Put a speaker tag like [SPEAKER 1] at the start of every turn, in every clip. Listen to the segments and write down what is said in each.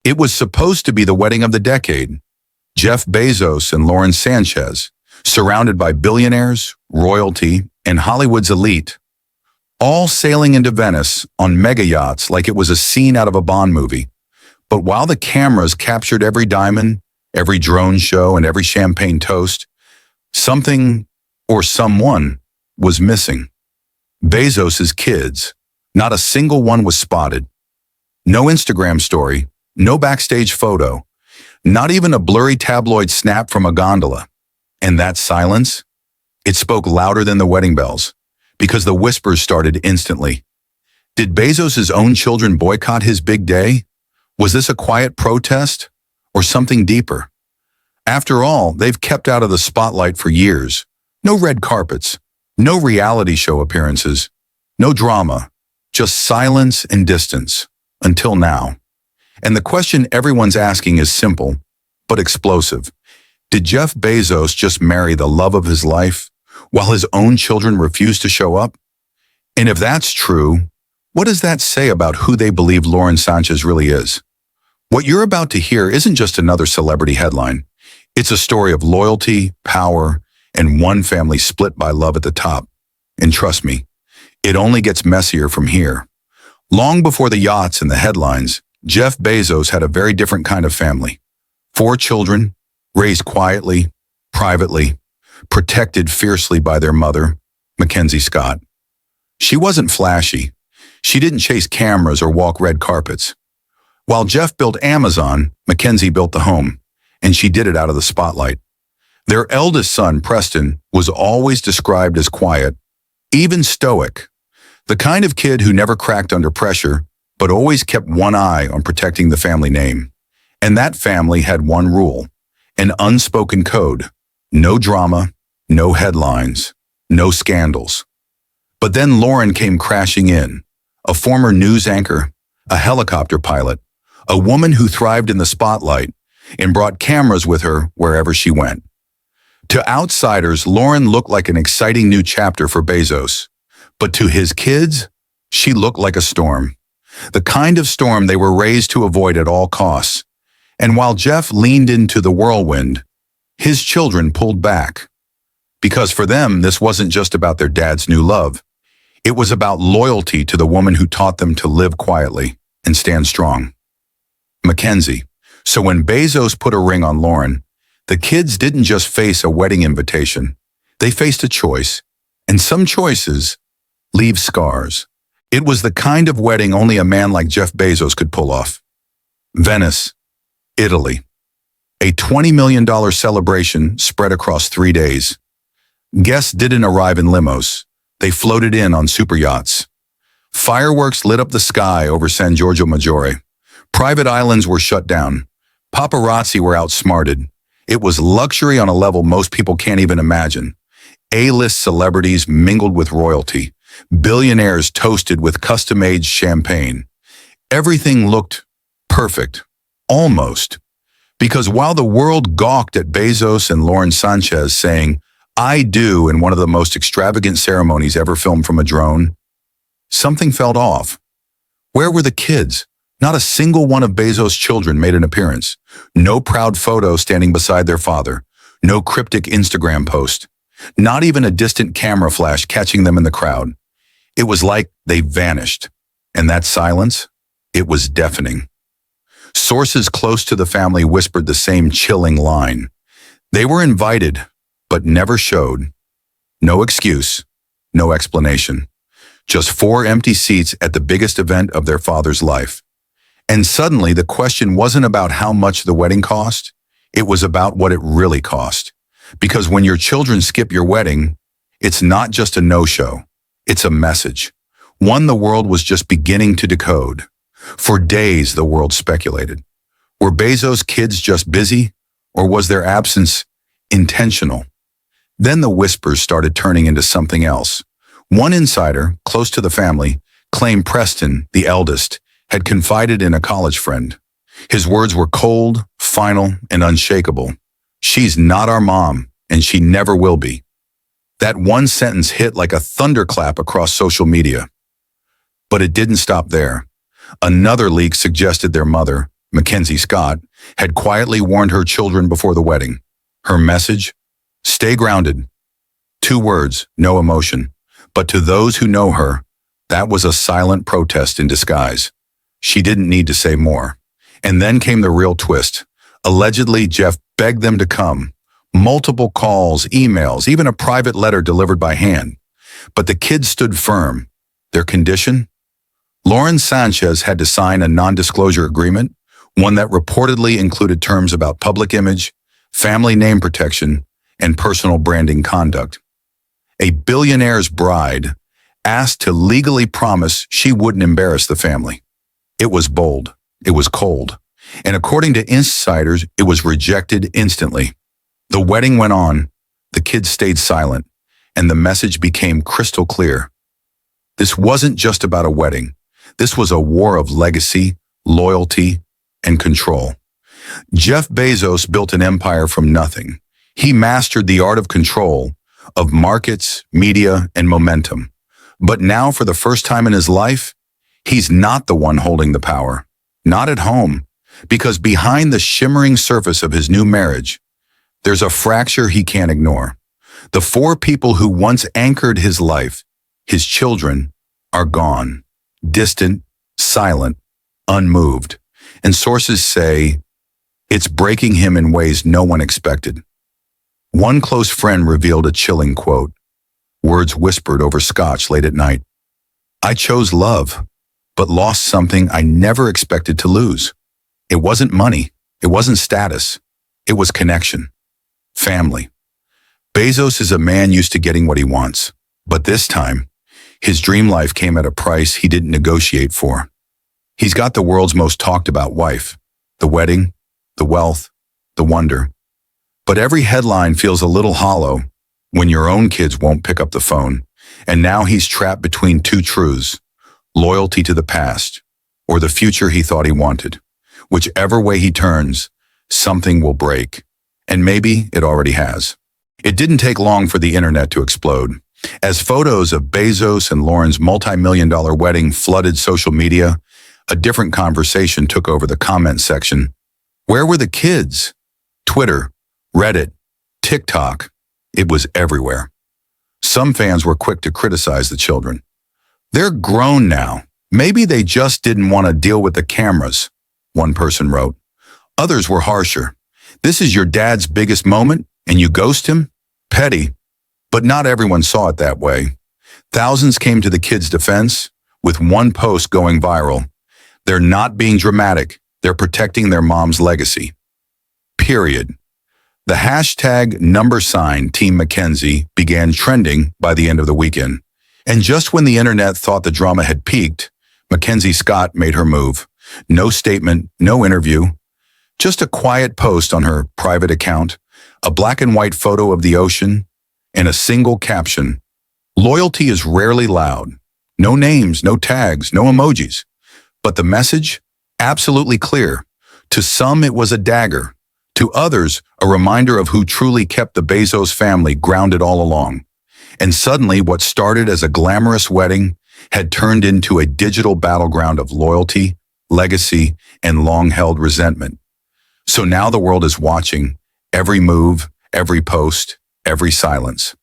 [SPEAKER 1] It was supposed to be the wedding of the decade. Jeff Bezos and Lauren Sanchez, surrounded by billionaires, royalty, and Hollywood's elite, all sailing into Venice on mega yachts like it was a scene out of a Bond movie. But while the cameras captured every diamond, every drone show, and every champagne toast, something or someone was missing. Bezos's kids. Not a single one was spotted. No Instagram story, no backstage photo, not even a blurry tabloid snap from a gondola. And that silence? It spoke louder than the wedding bells, because the whispers started instantly. Did Bezos's own children boycott his big day? Was this a quiet protest or something deeper? After all, they've kept out of the spotlight for years. No red carpets, no reality show appearances, no drama, just silence and distance, until now. And the question everyone's asking is simple, but explosive. Did Jeff Bezos just marry the love of his life, while his own children refuse to show up? And if that's true, what does that say about who they believe Lauren Sanchez really is? What you're about to hear isn't just another celebrity headline. It's a story of loyalty, power, and one family split by love at the top. And trust me, it only gets messier from here. Long before the yachts and the headlines, Jeff Bezos had a very different kind of family. 4 children, raised quietly, privately, protected fiercely by their mother, Mackenzie Scott. She wasn't flashy. She didn't chase cameras or walk red carpets. While Jeff built Amazon, Mackenzie built the home, and she did it out of the spotlight. Their eldest son, Preston, was always described as quiet, even stoic, the kind of kid who never cracked under pressure, but always kept one eye on protecting the family name. And that family had one rule, an unspoken code: no drama, no headlines, no scandals. But then Lauren came crashing in, a former news anchor, a helicopter pilot, a woman who thrived in the spotlight and brought cameras with her wherever she went. To outsiders, Lauren looked like an exciting new chapter for Bezos. But to his kids, she looked like a storm. The kind of storm they were raised to avoid at all costs. And while Jeff leaned into the whirlwind, his children pulled back. Because for them, this wasn't just about their dad's new love. It was about loyalty to the woman who taught them to live quietly and stand strong. Mackenzie. So when Bezos put a ring on Lauren, the kids didn't just face a wedding invitation. They faced a choice, and some choices leave scars. It was the kind of wedding only a man like Jeff Bezos could pull off. Venice, Italy. A $20 million celebration spread across 3 days. Guests didn't arrive in limos. They floated in on super yachts. Fireworks lit up the sky over San Giorgio Maggiore. Private islands were shut down. Paparazzi were outsmarted. It was luxury on a level most people can't even imagine. A-list celebrities mingled with royalty. Billionaires toasted with custom-aged champagne. Everything looked perfect. Almost. Because while the world gawked at Bezos and Lauren Sanchez saying, "I do," in one of the most extravagant ceremonies ever filmed from a drone, something felt off. Where were the kids? Not a single one of Bezos' children made an appearance. No proud photo standing beside their father. No cryptic Instagram post. Not even a distant camera flash catching them in the crowd. It was like they vanished. And that silence, it was deafening. Sources close to the family whispered the same chilling line. They were invited, but never showed. No excuse, no explanation. Just 4 empty seats at the biggest event of their father's life. And suddenly the question wasn't about how much the wedding cost. It was about what it really cost. Because when your children skip your wedding, it's not just a no-show. It's a message. One the world was just beginning to decode. For days, the world speculated. Were Bezos' kids just busy, or was their absence intentional? Then the whispers started turning into something else. One insider, close to the family, claimed Preston, the eldest, had confided in a college friend. His words were cold, final, and unshakable. "She's not our mom, and she never will be." That one sentence hit like a thunderclap across social media. But it didn't stop there. Another leak suggested their mother, Mackenzie Scott, had quietly warned her children before the wedding. Her message? Stay grounded. 2 words, no emotion. But to those who know her, that was a silent protest in disguise. She didn't need to say more. And then came the real twist. Allegedly, Jeff begged them to come. Multiple calls, emails, even a private letter delivered by hand. But the kids stood firm. Their condition? Lauren Sanchez had to sign a non-disclosure agreement, one that reportedly included terms about public image, family name protection, and personal branding conduct. A billionaire's bride asked to legally promise she wouldn't embarrass the family. It was bold. It was cold. And according to insiders, it was rejected instantly. The wedding went on, the kids stayed silent, and the message became crystal clear. This wasn't just about a wedding. This was a war of legacy, loyalty, and control. Jeff Bezos built an empire from nothing. He mastered the art of control, of markets, media, and momentum. But now, for the first time in his life, he's not the one holding the power. Not at home. Because behind the shimmering surface of his new marriage, there's a fracture he can't ignore. The 4 people who once anchored his life, his children, are gone. Distant, silent, unmoved. And sources say it's breaking him in ways no one expected. One close friend revealed a chilling quote, words whispered over scotch late at night. I chose love, but lost something I never expected to lose. It wasn't money. It wasn't status. It was connection. Family. Bezos is a man used to getting what he wants. But this time, his dream life came at a price he didn't negotiate for. He's got the world's most talked about wife, the wedding, the wealth, the wonder. But every headline feels a little hollow when your own kids won't pick up the phone. And now he's trapped between 2 truths, loyalty to the past or the future he thought he wanted. Whichever way he turns, something will break. And maybe it already has. It didn't take long for the internet to explode. As photos of Bezos and Lauren's multi-million-dollar wedding flooded social media, a different conversation took over the comment section. Where were the kids? Twitter, Reddit, TikTok. It was everywhere. Some fans were quick to criticize the children. They're grown now. Maybe they just didn't want to deal with the cameras, one person wrote. Others were harsher. This is your dad's biggest moment, and you ghost him? Petty. But not everyone saw it that way. Thousands came to the kids' defense, with one post going viral. They're not being dramatic. They're protecting their mom's legacy. Period. The hashtag #Team Mackenzie began trending by the end of the weekend. And just when the internet thought the drama had peaked, Mackenzie Scott made her move. No statement, no interview, just a quiet post on her private account, a black and white photo of the ocean, and a single caption. Loyalty is rarely loud. No names, no tags, no emojis. But the message? Absolutely clear. To some, it was a dagger. To others, a reminder of who truly kept the Bezos family grounded all along. And suddenly, what started as a glamorous wedding had turned into a digital battleground of loyalty, legacy, and long-held resentment. So now the world is watching every move, every post, every silence.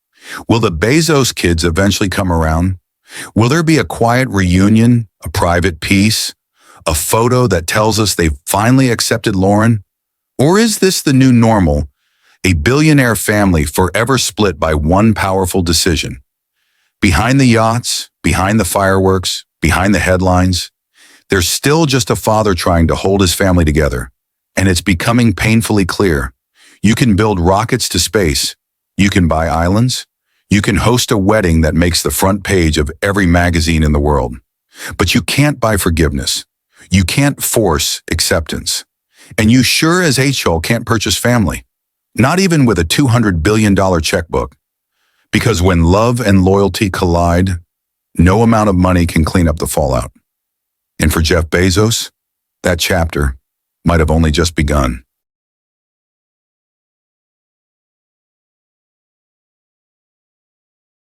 [SPEAKER 1] Will the Bezos kids eventually come around? Will there be a quiet reunion, a private peace, a photo that tells us they've finally accepted Lauren? Or is this the new normal, a billionaire family forever split by one powerful decision? Behind the yachts, behind the fireworks, behind the headlines, there's still just a father trying to hold his family together. And it's becoming painfully clear. You can build rockets to space. You can buy islands. You can host a wedding that makes the front page of every magazine in the world. But you can't buy forgiveness. You can't force acceptance. And you sure as HL can't purchase family. Not even with a $200 billion checkbook. Because when love and loyalty collide, no amount of money can clean up the fallout. And for Jeff Bezos, that chapter might have only just begun.